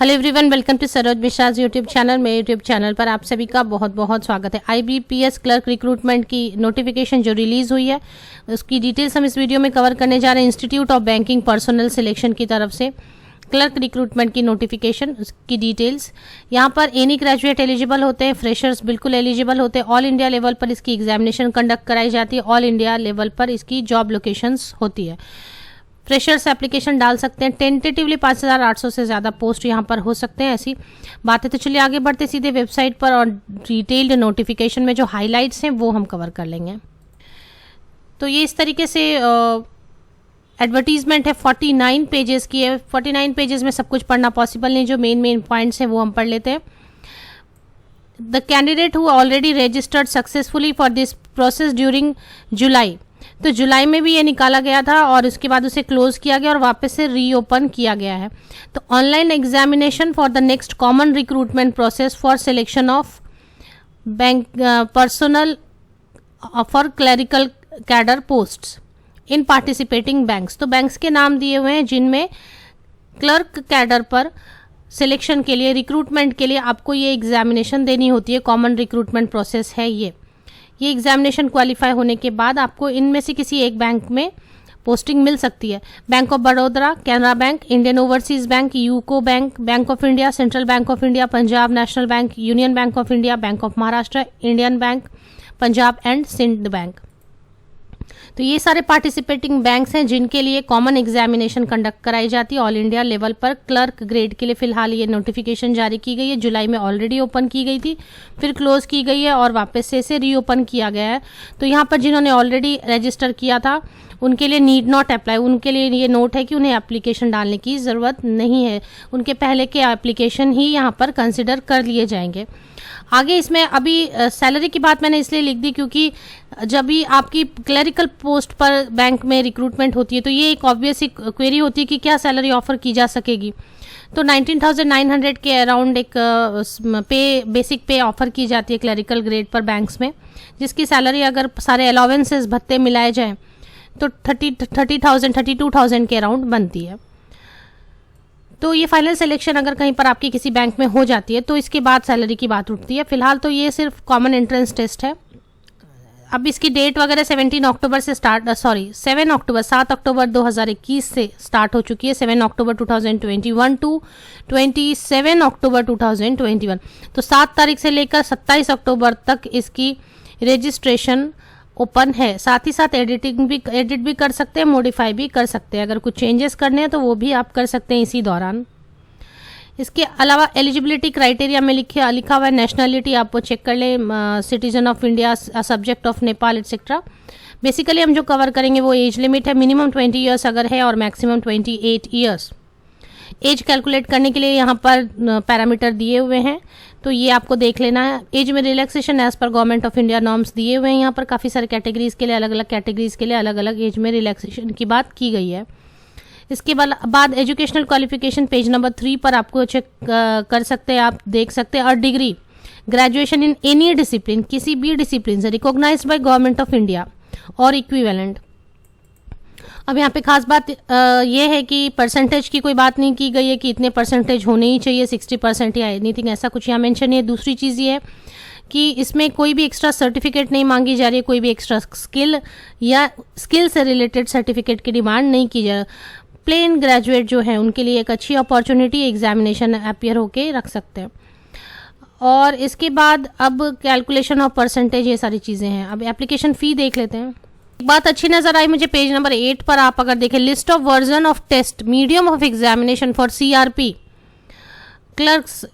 Hello everyone, welcome to Saroj Mishra's YouTube channel. मेरे YouTube channel पर आप सभी का बहुत बहुत स्वागत है। IBPS क्लर्क रिक्रूटमेंट की नोटिफिकेशन जो रिलीज़ हुई है उसकी डिटेल्स हम इस वीडियो में कवर करने जा रहे हैं। Institute of banking personnel selection की तरफ से क्लर्क रिक्रूटमेंट की नोटिफिकेशन, उसकी डिटेल्स। यहाँ पर एनी ग्रेजुएट एलिजिबल होते हैं, फ्रेशर्स बिल्कुल एलिजिबल होते हैं। ऑल इंडिया लेवल पर इसकी एग्जामिनेशन कंडक्ट कराई जाती है। ऑल इंडिया लेवल पर इसकी जॉब लोकेशंस होती है। फ्रेशर्स एप्लीकेशन डाल सकते हैं। टेंटेटिवली 5,800 से ज़्यादा पोस्ट यहाँ पर हो सकते हैं। ऐसी बात है। तो चलिए आगे बढ़ते सीधे वेबसाइट पर और डिटेल्ड नोटिफिकेशन में जो हाइलाइट्स हैं वो हम कवर कर लेंगे। तो ये इस तरीके से एडवर्टीजमेंट है, 49 पेजेस की है। 49 पेजेस में सब कुछ पढ़ना पॉसिबल नहीं, जो मेन पॉइंट्स हैं वो हम पढ़ लेते हैं। The candidate who already registered successfully for this process during जुलाई, तो जुलाई में भी ये निकाला गया था और उसके बाद उसे क्लोज किया गया और वापस से रीओपन किया गया है। तो online examination for the next common recruitment process for selection of bank personal for clerical cadre posts in participating banks. तो बैंक्स के नाम दिए हुए हैं जिनमें क्लर्क कैडर पर सिलेक्शन के लिए, रिक्रूटमेंट के लिए आपको ये एग्जामिनेशन देनी होती है। कॉमन रिक्रूटमेंट प्रोसेस है ये एग्जामिनेशन क्वालिफाई होने के बाद आपको इनमें से किसी एक बैंक में पोस्टिंग मिल सकती है। Bank of Baroda, Canara bank, Indian overseas bank, UCO bank, bank of India, central bank of India, Punjab national bank, union bank of India, bank of Maharashtra, Indian bank, Punjab and Sindh bank. तो ये सारे पार्टिसिपेटिंग बैंक्स हैं जिनके लिए कॉमन एग्जामिनेशन कंडक्ट कराई जाती है all India level पर। क्लर्क ग्रेड के लिए फिलहाल ये नोटिफिकेशन जारी की गई है। जुलाई में ऑलरेडी ओपन की गई थी, फिर क्लोज की गई है और वापस से इसे रीओपन किया गया है। तो यहाँ पर जिन्होंने ऑलरेडी रजिस्टर किया था उनके लिए नीड नॉट अप्लाई, उनके लिए ये नोट है कि उन्हें एप्लीकेशन डालने की ज़रूरत नहीं है। उनके पहले के एप्लीकेशन ही यहाँ पर कंसिडर कर लिए जाएंगे। आगे इसमें अभी सैलरी की बात मैंने इसलिए लिख दी क्योंकि जब भी आपकी क्लरिकल पोस्ट पर बैंक में रिक्रूटमेंट होती है तो ये एक ऑब्वियस क्वेरी होती है कि क्या सैलरी ऑफर की जा सकेगी। तो 19,900 के अराउंड एक बेसिक पे ऑफर की जाती है क्लरिकल ग्रेड पर बैंक्स में, जिसकी सैलरी अगर सारे अलाउंसेस भत्ते मिलाए जाएं तो 32,000 के अराउंड बनती है। तो ये फाइनल सिलेक्शन अगर कहीं पर आपकी किसी बैंक में हो जाती है तो इसके बाद सैलरी की बात उठती है। फिलहाल तो ये सिर्फ कॉमन एंट्रेंस टेस्ट है। अब इसकी डेट वगैरह 7 अक्टूबर 2021 से स्टार्ट हो चुकी है। 7 अक्टूबर 2021 टू 27 अक्टूबर 2021। तो 7 तारीख से लेकर 27 अक्टूबर तक इसकी रजिस्ट्रेशन ओपन है। साथ ही साथ एडिट भी कर सकते हैं, मॉडिफाई भी कर सकते हैं। अगर कुछ चेंजेस करने हैं तो वो भी आप कर सकते हैं इसी दौरान। इसके अलावा एलिजिबिलिटी क्राइटेरिया में लिखा हुआ है नेशनलिटी, आप वो चेक कर लें, citizen of India, subject of Nepal etcetera. Basically हम जो कवर करेंगे वो एज लिमिट है, मिनिमम 20 ईयर्स अगर है और मैक्सिमम 28 ईयर्स। एज कैलकुलेट करने के लिए यहाँ पर पैरामीटर दिए हुए हैं, तो ये आपको देख लेना है। एज में रिलैक्सेशन एज पर गवर्नमेंट ऑफ इंडिया नॉर्म्स दिए हुए हैं। यहाँ पर काफ़ी सारे कैटेगरीज के लिए अलग अलग एज में रिलैक्सेशन की बात की गई है। इसके बाद एजुकेशनल क्वालिफिकेशन पेज नंबर 3 पर आपको चेक कर सकते हैं, आप देख सकते हैं। और degree, graduation in any discipline, किसी भी डिसिप्लिन से recognised by government of India और इक्विवेलेंट। अब यहाँ पे खास बात ये है कि परसेंटेज की कोई बात नहीं की गई है कि इतने परसेंटेज होने ही चाहिए, 60% या एनीथिंग, ऐसा कुछ यहाँ मेंशन नहीं है। दूसरी चीज़ ये है कि इसमें कोई भी एक्स्ट्रा सर्टिफिकेट नहीं मांगी जा रही है, कोई भी एक्स्ट्रा स्किल या स्किल से रिलेटेड सर्टिफिकेट की डिमांड नहीं की जा रही। प्लेन ग्रेजुएट जो है उनके लिए एक अच्छी अपॉर्चुनिटी, एग्जामिनेशन अपियर होके रख सकते हैं। और इसके बाद अब कैलकुलेशन ऑफ परसेंटेज, ये सारी चीज़ें हैं। अब एप्लीकेशन फ़ी देख लेते हैं। बात अच्छी नजर आई मुझे पेज नंबर 8 पर, आप अगर देखें, list of version of test medium of examination for CRP clerks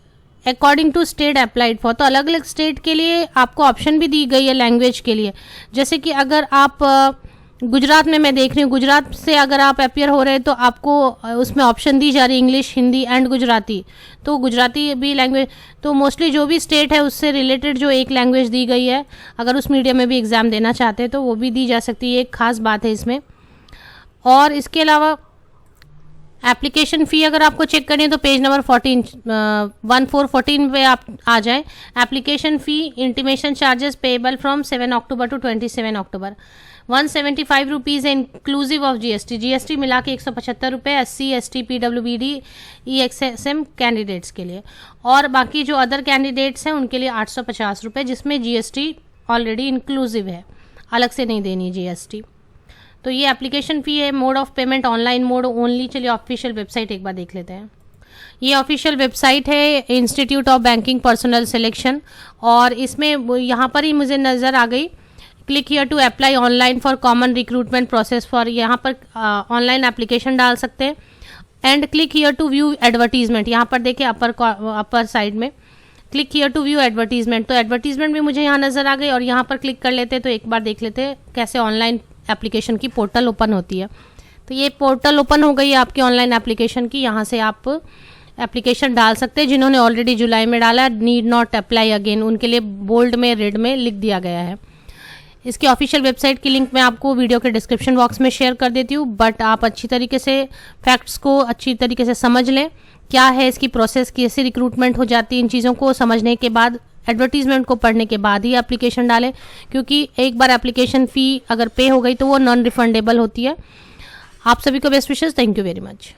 according to state applied for. तो अलग अलग स्टेट के लिए आपको ऑप्शन भी दी गई है लैंग्वेज के लिए। जैसे कि अगर आप गुजरात में, मैं देख रही हूँ गुजरात से अगर आप अपियर हो रहे हैं तो आपको उसमें ऑप्शन दी जा रही है इंग्लिश, हिंदी एंड गुजराती। तो गुजराती भी लैंग्वेज, तो मोस्टली जो भी स्टेट है उससे रिलेटेड जो एक लैंग्वेज दी गई है, अगर उस मीडियम में भी एग्ज़ाम देना चाहते हैं तो वो भी दी जा सकती है। एक खास बात है इसमें। और इसके अलावा एप्लीकेशन फ़ी अगर आपको चेक करनी है तो पेज नंबर 14 पे आप आ जाएं। Application fee, intimation charges payable from 7 October to 27 October. 175 rupees है इंक्लूसिव ऑफ जीएसटी। जीएसटी मिला के 175 रुपये SC ST PWD EXSM candidates के लिए, और बाकी जो अदर कैंडिडेट्स हैं उनके लिए 850 रुपये, जिसमें जीएसटी ऑलरेडी इंक्लूसिव है, अलग से नहीं देनी जीएसटी। तो ये एप्लीकेशन फ़ी है। Mode of payment online mode only. चलिए ऑफिशियल वेबसाइट एक बार देख लेते हैं। ये ऑफिशियल वेबसाइट है institute of banking personnel selection, और इसमें यहाँ पर ही मुझे नज़र आ गई click here to apply online for common recruitment process for, यहाँ पर ऑनलाइन एप्लीकेशन डाल सकते हैं। And click here to view advertisement, यहाँ पर देखिए अपर साइड में click here to view advertisement, तो एडवर्टीजमेंट भी मुझे यहाँ नज़र आ गई, और यहाँ पर क्लिक कर लेते हैं तो एक बार देख लेते हैं कैसे ऑनलाइन एप्लीकेशन की पोर्टल ओपन होती है। तो ये पोर्टल ओपन हो गई है आपकी ऑनलाइन एप्लीकेशन की। यहाँ से आप एप्लीकेशन डाल सकते हैं। जिन्होंने ऑलरेडी जुलाई में डाला, नीड नॉट अप्लाई अगेन, उनके लिए बोल्ड में रेड में लिख दिया गया है। इसकी ऑफिशियल वेबसाइट की लिंक मैं आपको वीडियो के डिस्क्रिप्शन बॉक्स में शेयर कर देती हूँ, बट आप अच्छी तरीके से फैक्ट्स को अच्छी तरीके से समझ लें, क्या है इसकी प्रोसेस, कैसे रिक्रूटमेंट हो जाती है, इन चीज़ों को समझने के बाद, एडवर्टीजमेंट को पढ़ने के बाद ही एप्लीकेशन डालें, क्योंकि एक बार एप्लीकेशन फ़ी अगर पे हो गई तो वो नॉन रिफंडेबल होती है। आप सभी को best wishes. Thank you very much.